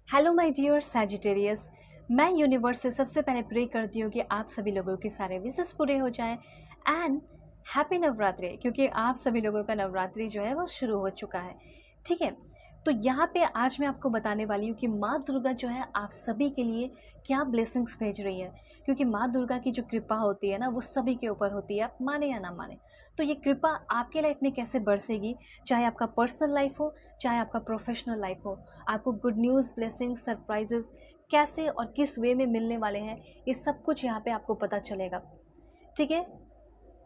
Hello my dear Sagittarius. मैं universe से सबसे पहले प्रे करती हूँ कि आप सभी लोगों के सारे विशेष पूरे हो जाएं एंड हैप्पी नवरात्रि, क्योंकि आप सभी लोगों का नवरात्रि जो है वो शुरू हो चुका है। ठीक है, तो यहाँ पे आज मैं आपको बताने वाली हूँ कि माँ दुर्गा जो है आप सभी के लिए क्या ब्लेसिंग्स भेज रही है, क्योंकि माँ दुर्गा की जो कृपा होती है ना वो सभी के ऊपर होती है, आप माने या ना माने। तो ये कृपा आपके लाइफ में कैसे बरसेगी, चाहे आपका पर्सनल लाइफ हो चाहे आपका प्रोफेशनल लाइफ हो। आपको गुड न्यूज़, ब्लेसिंग्स, सरप्राइजेस कैसे और किस वे में मिलने वाले हैं, ये सब कुछ यहाँ पे आपको पता चलेगा। ठीक है,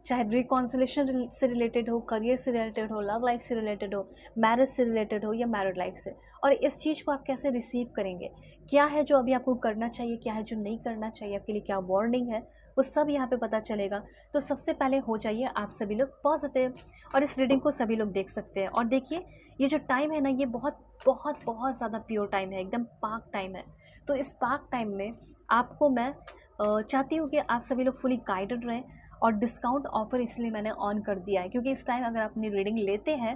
चाहे रिकॉन्सिलेशन से रिलेटेड हो, करियर से रिलेटेड हो, लव लाइफ से रिलेटेड हो, मैरिज से रिलेटेड हो या मैरिड लाइफ से। और इस चीज़ को आप कैसे रिसीव करेंगे, क्या है जो अभी आपको करना चाहिए, क्या है जो नहीं करना चाहिए, आपके लिए क्या वार्निंग है, वो सब यहाँ पे पता चलेगा। तो सबसे पहले हो जाइए आप सभी लोग पॉजिटिव, और इस रीडिंग को सभी लोग देख सकते हैं। और देखिए, ये जो टाइम है ना, ये बहुत बहुत बहुत ज़्यादा प्योर टाइम है, एकदम पाक टाइम है। तो इस पाक टाइम में आपको मैं चाहती हूँ कि आप सभी लोग फुली गाइडेड रहें। और डिस्काउंट ऑफर इसलिए मैंने ऑन कर दिया है क्योंकि इस टाइम अगर आप अपनी रीडिंग लेते हैं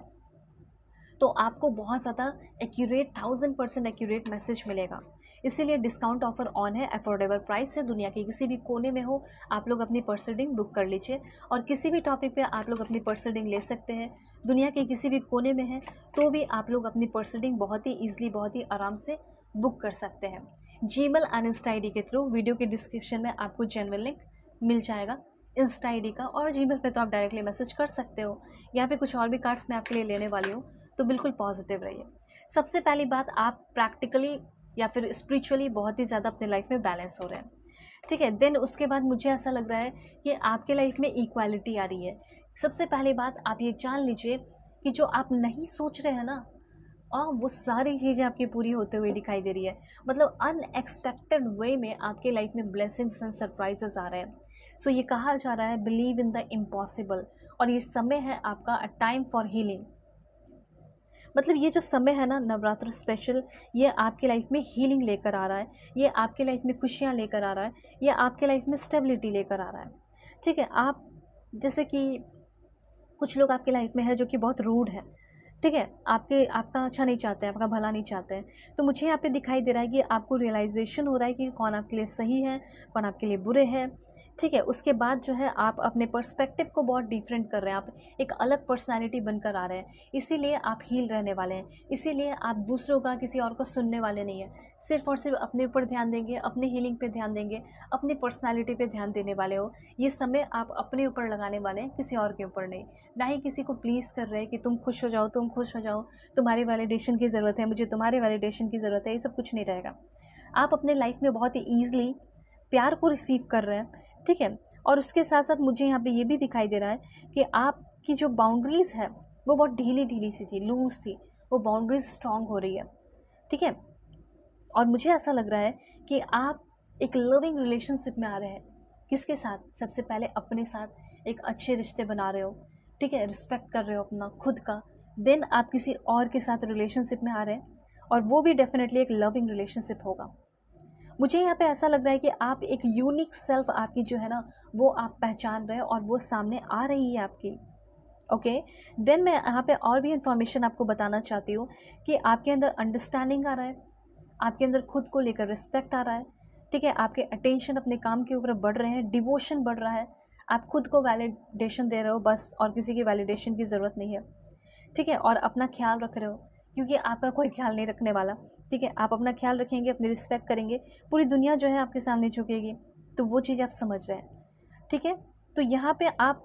तो आपको बहुत ज़्यादा एक्यूरेट 1000% एक्यूरेट मैसेज मिलेगा। इसीलिए डिस्काउंट ऑफर ऑन है, अफोर्डेबल प्राइस है, दुनिया के किसी भी कोने में हो आप लोग अपनी पर्स रीडिंग बुक कर लीजिए। और किसी भी टॉपिक पे आप लोग अपनी पर्स रीडिंग ले सकते हैं, दुनिया के किसी भी कोने में है तो भी आप लोग अपनी पर्स रीडिंग बहुत ही ईजिली, बहुत ही आराम से बुक कर सकते हैं। Gmail and Insta I D के थ्रू। वीडियो के डिस्क्रिप्शन में आपको जेनरल लिंक मिल जाएगा इंस्टा आई डी का, और जीमेल पे तो आप डायरेक्टली मैसेज कर सकते हो। यहाँ पे कुछ और भी कार्ड्स मैं आपके लिए लेने वाली हूँ, तो बिल्कुल पॉजिटिव रहिए। सबसे पहली बात, आप प्रैक्टिकली या फिर स्पिरिचुअली बहुत ही ज़्यादा अपने लाइफ में बैलेंस हो रहे हैं। ठीक है, देन उसके बाद मुझे ऐसा लग रहा है कि आपके लाइफ में इक्वालिटी आ रही है। सबसे पहली बात आप ये जान लीजिए कि जो आप नहीं सोच रहे हैं ना, और वो सारी चीज़ें आपकी पूरी होते हुए दिखाई दे रही है। मतलब अनएक्सपेक्टेड वे में आपके लाइफ में ब्लेसिंग्स एंड सरप्राइजेस आ रहे हैं। सो ये कहा जा रहा है बिलीव इन द इम्पॉसिबल, और ये समय है आपका अ टाइम फॉर हीलिंग। मतलब ये जो समय है ना नवरात्र स्पेशल, ये आपके लाइफ में हीलिंग लेकर आ रहा है, ये आपके लाइफ में खुशियाँ लेकर आ रहा है, ये आपके लाइफ में स्टेबिलिटी लेकर आ रहा है। ठीक है, आप जैसे कि कुछ लोग आपके लाइफ में है जो कि बहुत रूड है। ठीक है, आपका अच्छा नहीं चाहते हैं, आपका भला नहीं चाहते हैं। तो मुझे यहाँ पे दिखाई दे रहा है कि आपको रियलाइजेशन हो रहा है कि कौन आपके लिए सही है, कौन आपके लिए बुरे हैं। ठीक है, उसके बाद जो है आप अपने पर्सपेक्टिव को बहुत डिफरेंट कर रहे हैं, आप एक अलग पर्सनालिटी बनकर आ रहे हैं। इसीलिए आप हील रहने वाले हैं, इसीलिए आप दूसरों का, किसी और को सुनने वाले नहीं हैं। सिर्फ और सिर्फ अपने ऊपर ध्यान देंगे, अपने हीलिंग पे ध्यान देंगे, अपनी पर्सनालिटी पे ध्यान देने वाले हो। ये समय आप अपने ऊपर लगाने वाले हैं, किसी और के ऊपर नहीं। ना ही किसी को प्लीज़ कर रहे हैं कि तुम खुश हो जाओ, तुम खुश हो जाओ, तुम्हारी वैलिडेशन की ज़रूरत है, मुझे तुम्हारे वैलिडेशन की ज़रूरत है, ये सब कुछ नहीं रहेगा। आप अपने लाइफ में बहुत ही ईजिली प्यार को रिसीव कर रहे हैं। ठीक है, और उसके साथ साथ मुझे यहाँ पे ये भी दिखाई दे रहा है कि आपकी जो बाउंड्रीज़ है वो बहुत ढीली ढीली सी थी, लूज थी, वो बाउंड्रीज स्ट्रांग हो रही है। ठीक है, और मुझे ऐसा लग रहा है कि आप एक लविंग रिलेशनशिप में आ रहे हैं। किसके साथ? सबसे पहले अपने साथ एक अच्छे रिश्ते बना रहे हो। ठीक है, रिस्पेक्ट कर रहे हो अपना खुद का। देन आप किसी और के साथ रिलेशनशिप में आ रहे हैं, और वो भी डेफिनेटली एक लविंग रिलेशनशिप होगा। मुझे यहाँ पे ऐसा लग रहा है कि आप एक यूनिक सेल्फ आपकी जो है ना वो आप पहचान रहे हैं, और वो सामने आ रही है आपकी। ओके, देन मैं यहाँ पे और भी इंफॉर्मेशन आपको बताना चाहती हूँ कि आपके अंदर अंडरस्टैंडिंग आ रहा है, आपके अंदर खुद को लेकर रिस्पेक्ट आ रहा है। ठीक है, आपके अटेंशन अपने काम के ऊपर बढ़ रहे हैं, डिवोशन बढ़ रहा है, आप खुद को वैलिडेशन दे रहे हो बस, और किसी की वैलिडेशन की ज़रूरत नहीं है। ठीक है, और अपना ख्याल रख रहे हो, क्योंकि आपका कोई ख्याल नहीं रखने वाला। ठीक है, आप अपना ख्याल रखेंगे, अपनी रिस्पेक्ट करेंगे, पूरी दुनिया जो है आपके सामने झुकेगी। तो वो चीज़ आप समझ रहे हैं। ठीक है, तो यहाँ पे आप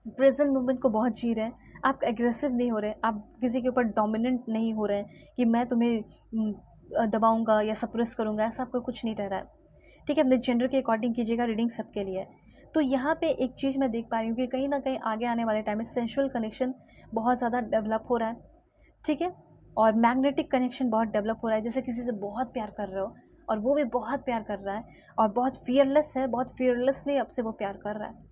प्रेजेंट मोमेंट को बहुत जी रहे हैं, आप एग्रेसिव नहीं हो रहे, आप किसी के ऊपर डोमिनेंट नहीं हो रहे हैं कि मैं तुम्हें दबाऊंगा या सप्रेस करूंगा, ऐसा आपका कुछ नहीं रह रहा है। ठीक है, अपने जेंडर के अकॉर्डिंग कीजिएगा, रीडिंग सबके लिए है। तो यहाँ पे एक चीज़ मैं देख पा रही हूँ कि कहीं ना कहीं आगे आने वाले टाइम में सेंशुअल कनेक्शन बहुत ज़्यादा डेवलप हो रहा है। ठीक है, और मैग्नेटिक कनेक्शन बहुत डेवलप हो रहा है, जैसे किसी से बहुत प्यार कर रहे हो और वो भी बहुत प्यार कर रहा है, और बहुत फियरलेस है, बहुत फियरलेसली आपसे वो प्यार कर रहा है।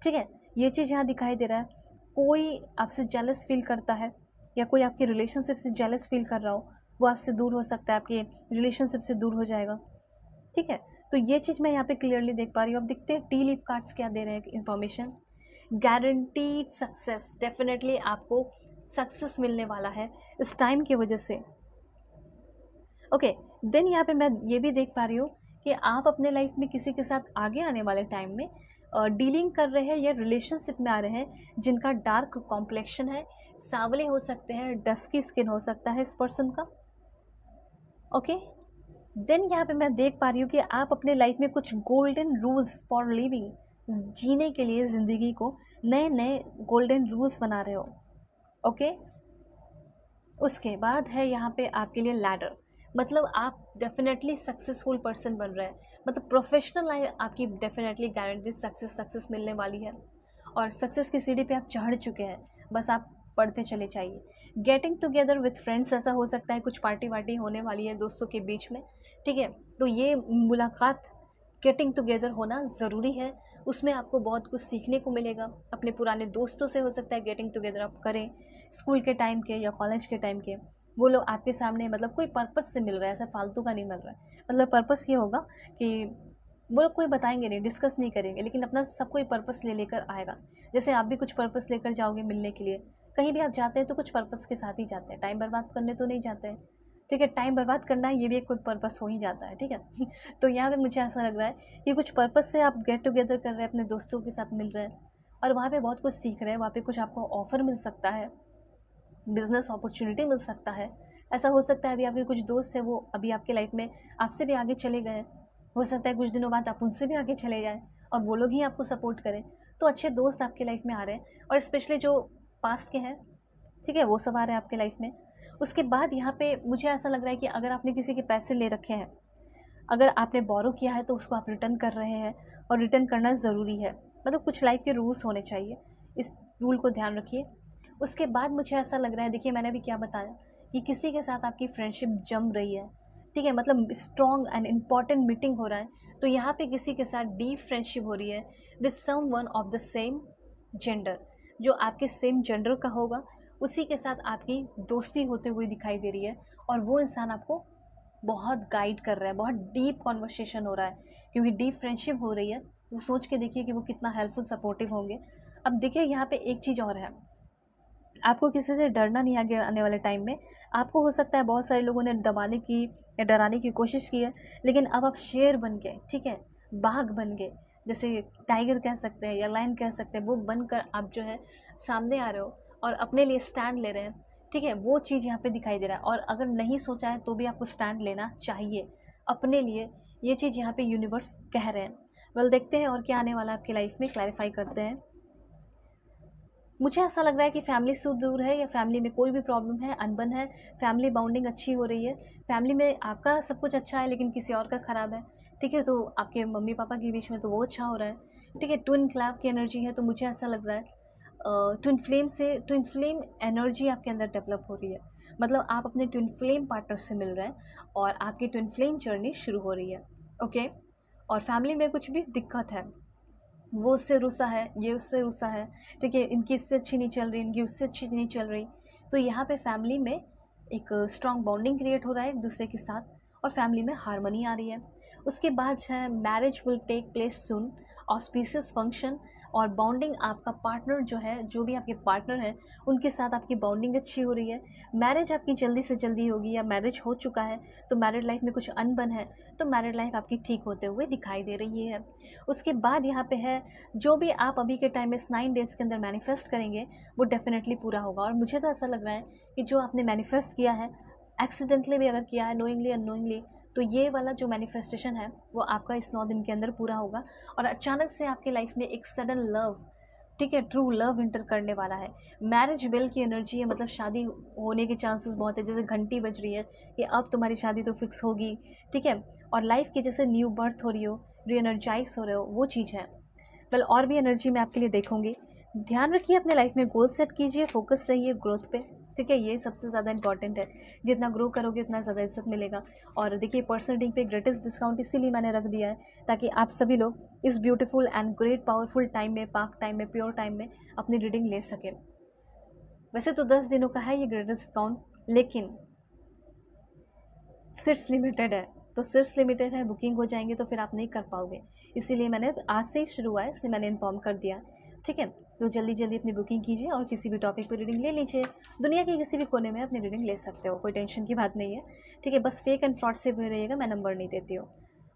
ठीक है, ये चीज़ यहाँ दिखाई दे रहा है। कोई आपसे जेलस फील करता है, या कोई आपके रिलेशनशिप से जेलस फील कर रहा हो, वो आपसे दूर हो सकता है, आपके रिलेशनशिप से दूर हो जाएगा। ठीक है, तो ये चीज़ मैं यहाँ पे क्लियरली देख पा रही हूँ। अब देखते हैं टी लीफ कार्ड्स क्या दे रहे हैं इन्फॉर्मेशन। गारंटीड सक्सेस, डेफिनेटली आपको सक्सेस मिलने वाला है इस टाइम की वजह से। ओके, देन यहाँ पे मैं ये भी देख पा रही हूँ कि आप अपने लाइफ में किसी के साथ आगे आने वाले टाइम में डीलिंग कर रहे हैं या रिलेशनशिप में आ रहे हैं जिनका डार्क कॉम्प्लेक्शन है, सांवले हो सकते हैं, डस्की स्किन हो सकता है इस पर्सन का। ओके, देन यहाँ पे मैं देख पा रही हूँ कि आप अपने लाइफ में कुछ गोल्डन रूल्स फॉर लिविंग, जीने के लिए ज़िंदगी को नए नए गोल्डन रूल्स बना रहे हो। ओके, उसके बाद है यहाँ पे आपके लिए लैडर, मतलब आप डेफिनेटली सक्सेसफुल पर्सन बन रहे हैं, मतलब प्रोफेशनल लाइफ आपकी डेफिनेटली गारंटीड सक्सेस मिलने वाली है और सक्सेस की सीढ़ी पे आप चढ़ चुके हैं, बस आप पढ़ते चले जाइए। गेटिंग टुगेदर विथ फ्रेंड्स, ऐसा हो सकता है कुछ पार्टी वार्टी होने वाली है दोस्तों के बीच में, ठीक है, तो ये मुलाकात गेटिंग टुगेदर होना ज़रूरी है, उसमें आपको बहुत कुछ सीखने को मिलेगा। अपने पुराने दोस्तों से हो सकता है गेटिंग टुगेदर आप करें, स्कूल के टाइम के या कॉलेज के टाइम के, वो लोग आपके सामने मतलब कोई पर्पस से मिल रहा है, ऐसा फालतू का नहीं मिल रहा है। मतलब पर्पस ये होगा कि वो लोग कोई बताएंगे नहीं, डिस्कस नहीं करेंगे, लेकिन अपना सब कोई पर्पस ले लेकर आएगा। जैसे आप भी कुछ पर्पस लेकर जाओगे मिलने के लिए, कहीं भी आप जाते हैं तो कुछ पर्पस के साथ ही जाते हैं, टाइम बर्बाद करने तो नहीं जाते हैं, ठीक है, टाइम बर्बाद करना ये भी एक कोई पर्पस हो ही जाता है, ठीक है। तो यहाँ पे मुझे ऐसा लग रहा है कि कुछ पर्पस से आप गेट टुगेदर कर रहे हैं, अपने दोस्तों के साथ मिल रहे हैं और वहाँ पे बहुत कुछ सीख रहे हैं, वहाँ पे कुछ आपको ऑफर मिल सकता है, बिजनेस अपॉर्चुनिटी मिल सकता है। ऐसा हो सकता है अभी आपके कुछ दोस्त हैं वो अभी आपके लाइफ में आपसे भी आगे चले गए, हो सकता है कुछ दिनों बाद आप उनसे भी आगे चले जाएं और वो लोग ही आपको सपोर्ट करें। तो अच्छे दोस्त आपके लाइफ में आ रहे हैं और स्पेशली जो पास्ट के हैं, ठीक है, वो सब आ रहे हैं आपके लाइफ में। उसके बाद यहाँ पे मुझे ऐसा लग रहा है कि अगर आपने किसी के पैसे ले रखे हैं, अगर आपने बोरो किया है तो उसको आप रिटर्न कर रहे हैं और रिटर्न करना ज़रूरी है, मतलब कुछ लाइफ के रूल्स होने चाहिए, इस रूल को ध्यान रखिए। उसके बाद मुझे ऐसा लग रहा है, देखिए मैंने अभी क्या बताया कि किसी के साथ आपकी फ्रेंडशिप जम रही है, ठीक है, मतलब स्ट्रॉन्ग एंड इम्पॉर्टेंट मीटिंग हो रहा है, तो यहाँ पे किसी के साथ डीप फ्रेंडशिप हो रही है with someone of the same gender, जो आपके सेम जेंडर का होगा, उसी के साथ आपकी दोस्ती होते हुए दिखाई दे रही है और वो इंसान आपको बहुत गाइड कर रहा है, बहुत डीप कॉन्वर्सेशन हो रहा है, क्योंकि डीप फ्रेंडशिप हो रही है, वो सोच के देखिए कि वो कितना हेल्पफुल सपोर्टिव होंगे। अब देखिए यहाँ पे एक चीज़ और है, आपको किसी से डरना नहीं आगे आने वाले टाइम में। आपको हो सकता है बहुत सारे लोगों ने दबाने की या डराने की कोशिश की है, लेकिन अब आप शेर बन गए, ठीक है, बाघ बन गए, जैसे टाइगर कह सकते हैं या लायन कह सकते हैं, वो बनकर आप जो है सामने आ रहे हो और अपने लिए स्टैंड ले रहे हैं, ठीक है, वो चीज़ यहाँ पे दिखाई दे रहा है। और अगर नहीं सोचा है तो भी आपको स्टैंड लेना चाहिए अपने लिए, ये चीज़ यहाँ पे यूनिवर्स कह रहे हैं। वेल, देखते हैं और क्या आने वाला है आपकी लाइफ में, क्लैरिफाई करते हैं। मुझे ऐसा लग रहा है कि फैमिली से दूर है या फैमिली में कोई भी प्रॉब्लम है, अनबन है, फैमिली बाउंडिंग अच्छी हो रही है, फैमिली में आपका सब कुछ अच्छा है लेकिन किसी और का ख़राब है, ठीक है, तो आपके मम्मी पापा के बीच में तो वो अच्छा हो रहा है, ठीक है, ट्विन क्लैव की एनर्जी है, तो मुझे ऐसा लग रहा है ट्विन फ्लेम एनर्जी आपके अंदर डेवलप हो रही है, मतलब आप अपने ट्विन फ्लेम पार्टनर से मिल रहे हैं और आपकी ट्विन फ्लेम जर्नी शुरू हो रही है। ओके, और फैमिली में कुछ भी दिक्कत है, वो उससे रुसा है, ये उससे रुसा है, ठीक है, इनकी इससे अच्छी नहीं चल रही, इनकी उससे अच्छी नहीं चल रही, तो यहाँ पे फैमिली में एक स्ट्रॉन्ग बॉन्डिंग क्रिएट हो रहा है एक दूसरे के साथ और फैमिली में हारमोनी आ रही है। उसके बाद है marriage will take place soon, auspicious function और बॉन्डिंग, आपका पार्टनर जो है, जो भी आपके पार्टनर हैं उनके साथ आपकी बॉन्डिंग अच्छी हो रही है, मैरिज आपकी जल्दी से जल्दी होगी या मैरिज हो चुका है तो मैरिड लाइफ में कुछ अनबन है तो मैरिड लाइफ आपकी ठीक होते हुए दिखाई दे रही है। उसके बाद यहाँ पे है, जो भी आप अभी के टाइम में इस 9 डेज़ के अंदर मैनिफेस्ट करेंगे वो डेफिनेटली पूरा होगा। और मुझे तो ऐसा लग रहा है कि जो आपने मैनिफेस्ट किया है, एक्सीडेंटली भी अगर किया है, नोइंगली अननोइंगली, तो ये वाला जो मैनिफेस्टेशन है वो आपका इस 9 दिन के अंदर पूरा होगा और अचानक से आपके लाइफ में एक सडन लव, ठीक है, ट्रू लव इंटर करने वाला है। मैरिज बेल की एनर्जी है, मतलब शादी होने के चांसेस बहुत है, जैसे घंटी बज रही है कि अब तुम्हारी शादी तो फिक्स होगी, ठीक है, और लाइफ की जैसे न्यू बर्थ हो रही हो, री एनर्जाइज हो रहे हो, वो चीज़ है। वेल, और भी एनर्जी मैं आपके लिए देखूंगी। ध्यान रखिए अपने लाइफ में गोल सेट कीजिए, फोकस रहिए ग्रोथ पे, ठीक है, ये सबसे ज़्यादा इंपॉर्टेंट है, जितना ग्रो करोगे उतना ज़्यादा इज्जत मिलेगा। और देखिए पर्सनल रीडिंग पे ग्रेटेस्ट डिस्काउंट इसीलिए मैंने रख दिया है ताकि आप सभी लोग इस beautiful and great powerful time में, पाक टाइम में, प्योर टाइम में अपनी रीडिंग ले सकें। वैसे तो 10 दिनों का है ये ग्रेटेस्ट डिस्काउंट, लेकिन सीट्स लिमिटेड है, तो सीट्स लिमिटेड है, बुकिंग हो जाएंगे तो फिर आप नहीं कर पाओगे, इसीलिए मैंने आज से ही शुरू हुआ है, इसलिए मैंने इन्फॉर्म कर दिया, ठीक है। तो जल्दी जल्दी अपनी बुकिंग कीजिए और किसी भी टॉपिक पर रीडिंग ले लीजिए। दुनिया के किसी भी कोने में अपनी रीडिंग ले सकते हो, कोई टेंशन की बात नहीं है, ठीक है। बस फेक एंड फ्रॉड से हुए रहिएगा, मैं नंबर नहीं देती हूँ।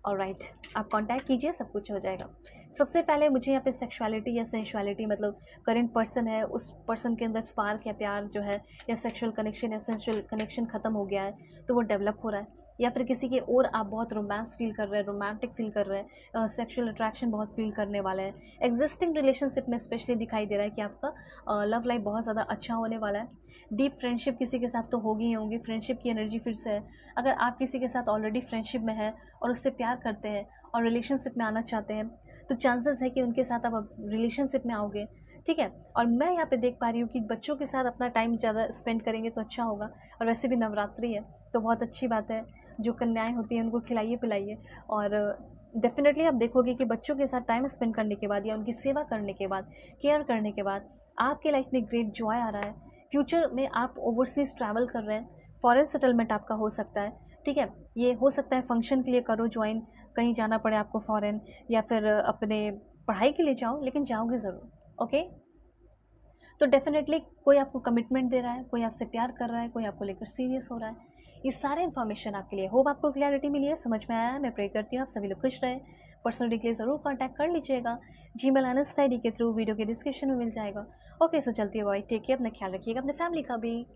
ऑलराइट, आप कांटेक्ट कीजिए, सब कुछ हो जाएगा। सबसे पहले मुझे यहाँ पे सेक्सुअलिटी या सेंसुअलिटी, मतलब करंट पर्सन है, उस पर्सन के अंदर स्पार्क या प्यार जो है, या सेक्सुअल कनेक्शन या सेंसुअल कनेक्शन ख़त्म हो गया है तो वो डेवलप हो रहा है, या फिर किसी के और आप बहुत रोमांस फील कर रहे हैं, रोमांटिक फील कर रहे हैं, सेक्सुअल अट्रैक्शन बहुत फील करने वाले हैं। एग्जिस्टिंग रिलेशनशिप में स्पेशली दिखाई दे रहा है कि आपका लव लाइफ बहुत ज़्यादा अच्छा होने वाला है। डीप फ्रेंडशिप किसी के साथ तो होगी ही होगी, फ्रेंडशिप की एनर्जी फिर से है। अगर आप किसी के साथ ऑलरेडी फ्रेंडशिप में है और उससे प्यार करते हैं और रिलेशनशिप में आना चाहते हैं, तो चांसेस है कि उनके साथ आप रिलेशनशिप में आओगे, ठीक है। और मैं यहाँ पे देख पा रही हूँ कि बच्चों के साथ अपना टाइम ज़्यादा स्पेंड करेंगे तो अच्छा होगा। और वैसे भी नवरात्रि है तो बहुत अच्छी बात है, जो कन्याएं होती हैं उनको खिलाइए पिलाइए। और डेफिनेटली आप देखोगे कि बच्चों के साथ टाइम स्पेंड करने के बाद या उनकी सेवा करने के बाद, केयर करने के बाद आपके लाइफ में ग्रेट जॉय आ रहा है। फ्यूचर में आप ओवरसीज़ ट्रैवल कर रहे हैं, फॉरेन सेटलमेंट आपका हो सकता है, ठीक है। ये हो सकता है फंक्शन के लिए करो ज्वाइन, कहीं जाना पड़े आपको फॉरेन, या फिर अपने पढ़ाई के लिए जाओ, लेकिन जाओगे ज़रूर, ओके। तो डेफिनेटली कोई आपको कमिटमेंट दे रहा है, कोई आपसे प्यार कर रहा है, कोई आपको लेकर सीरियस हो रहा है। ये सारे इन्फॉर्मेशन आपके लिए। होप आपको क्लैरिटी मिली है, समझ में आया है। मैं प्रे करती हूँ आप सभी लोग खुश रहे। पर्सनली के लिए ज़रूर कॉन्टैक्ट कर लीजिएगा, जीमेल अनस्ट ID के थ्रू, वीडियो के डिस्क्रिप्शन में मिल जाएगा। ओके, सो चलती है बॉय, टेक केयर, अपना ख्याल रखिएगा, अपने फैमिली का भी।